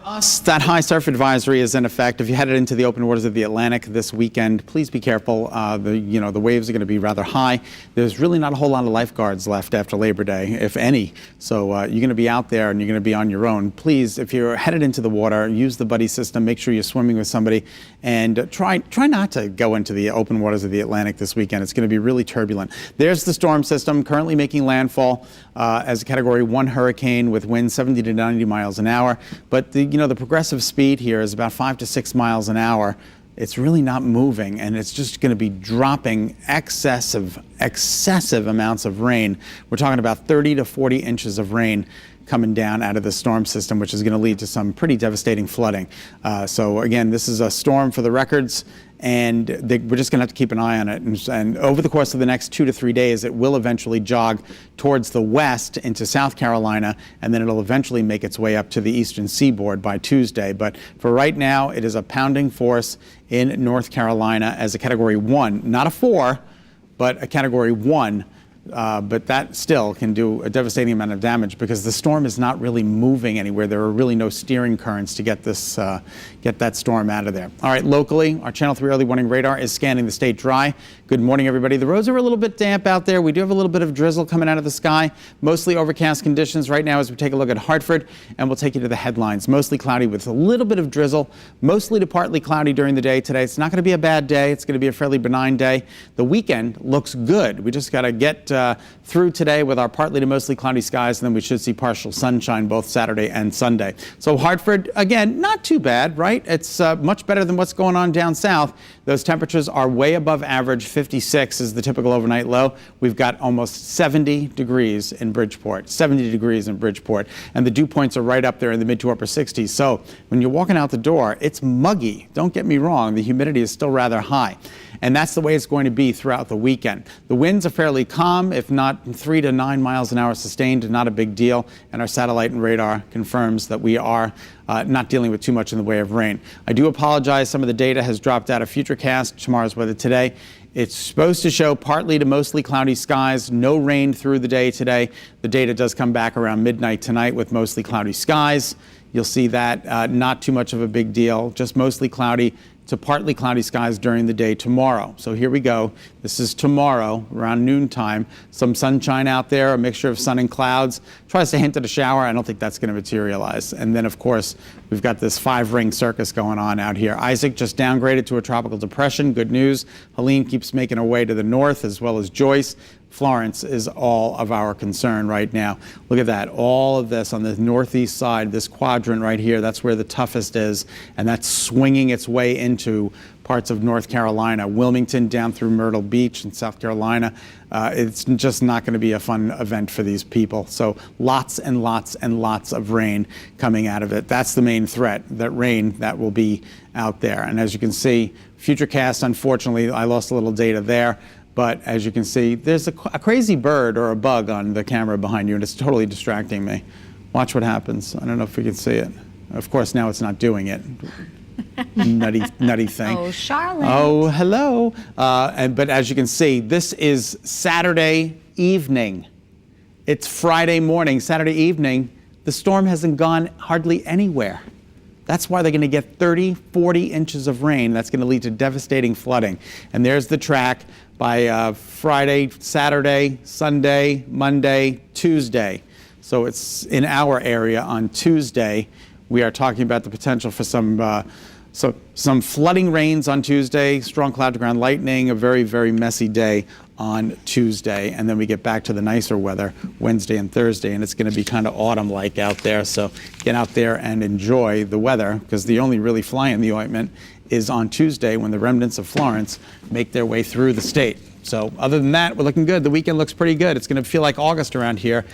us, that high surf advisory is in effect. If you headed into the open waters of the Atlantic this weekend, please be careful. The waves are going to be rather high. There's really not a whole lot of lifeguards left after Labor Day, if any. So you're going to be out there and you're going to be on your own. Please, if you're headed into the water, use the buddy system. Make sure you're swimming with somebody, and try not to go into the open waters of the Atlantic this weekend. It's going to be really turbulent. There's the storm system currently making landfall as a Category 1 hurricane with winds 70 to 90 miles an hour. But the progressive speed here is about 5 to 6 miles an hour. It's really not moving, and it's just going to be dropping excessive amounts of rain. We're talking about 30 to 40 inches of rain coming down out of the storm system, which is going to lead to some pretty devastating flooding. So again, this is a storm for the records, and we're just going to have to keep an eye on it. And over the course of the next 2 to 3 days, it will eventually jog towards the west into South Carolina, and then it'll eventually make its way up to the eastern seaboard by Tuesday. But for right now, it is a pounding force in North Carolina as a Category 1, not a 4, but a Category 1. But that still can do a devastating amount of damage because the storm is not really moving anywhere. There are really no steering currents to get that storm out of there. All right, locally, our Channel 3 early warning radar is scanning the state dry. Good morning, everybody. The roads are a little bit damp out there. We do have a little bit of drizzle coming out of the sky. Mostly overcast conditions right now as we take a look at Hartford, and we'll take you to the headlines. Mostly cloudy with a little bit of drizzle, mostly to partly cloudy during the day today. It's not going to be a bad day. It's going to be a fairly benign day. The weekend looks good. We just got to get through today with our partly to mostly cloudy skies, and then we should see partial sunshine both Saturday and Sunday. So Hartford, again, not too bad, right? It's much better than what's going on down south. Those temperatures are way above average. 56 is the typical overnight low. We've got almost 70 degrees in Bridgeport, 70 degrees in Bridgeport, and the dew points are right up there in the mid to upper 60s. So when you're walking out the door, it's muggy. Don't get me wrong, the humidity is still rather high. And that's the way it's going to be throughout the weekend. The winds are fairly calm, if not 3 to 9 miles an hour sustained, not a big deal. And our satellite and radar confirms that we are not dealing with too much in the way of rain. I do apologize. Some of the data has dropped out of Futurecast, tomorrow's weather today. It's supposed to show partly to mostly cloudy skies, no rain through the day today. The data does come back around midnight tonight with mostly cloudy skies. You'll see that not too much of a big deal, just mostly cloudy to partly cloudy skies during the day tomorrow. So here we go. This is tomorrow around noontime. Some sunshine out there, a mixture of sun and clouds. Tries to hint at a shower. I don't think that's going to materialize. And then, of course, we've got this 5-ring circus going on out here. Isaac just downgraded to a tropical depression. Good news. Helene keeps making her way to the north, as well as Joyce. Florence is all of our concern right now. Look at that. All of this on the northeast side, this quadrant right here, that's where the toughest is, and that's swinging its way into parts of North Carolina, Wilmington down through Myrtle Beach in South Carolina. It's just not going to be a fun event for these people. So lots and lots and lots of rain coming out of it. That's the main threat, that rain that will be out there. And as you can see, Futurecast, unfortunately, I lost a little data there. But as you can see, there's a crazy bird or a bug on the camera behind you, and it's totally distracting me. Watch what happens. I don't know if we can see it. Of course, now it's not doing it. nutty thing. Oh, Charlotte. Oh, hello. But as you can see, this is Saturday evening. It's Friday morning, Saturday evening. The storm hasn't gone hardly anywhere. That's why they're going to get 30, 40 inches of rain. That's going to lead to devastating flooding. And there's the track by Friday, Saturday, Sunday, Monday, Tuesday. So it's in our area on Tuesday. We are talking about the potential for some flooding rains on Tuesday, strong cloud-to-ground lightning, a very, very messy day on Tuesday. And then we get back to the nicer weather Wednesday and Thursday, and it's going to be kind of autumn-like out there. So get out there and enjoy the weather, because the only really fly in the ointment is on Tuesday when the remnants of Florence make their way through the state. So other than that, we're looking good. The weekend looks pretty good. It's going to feel like August around here.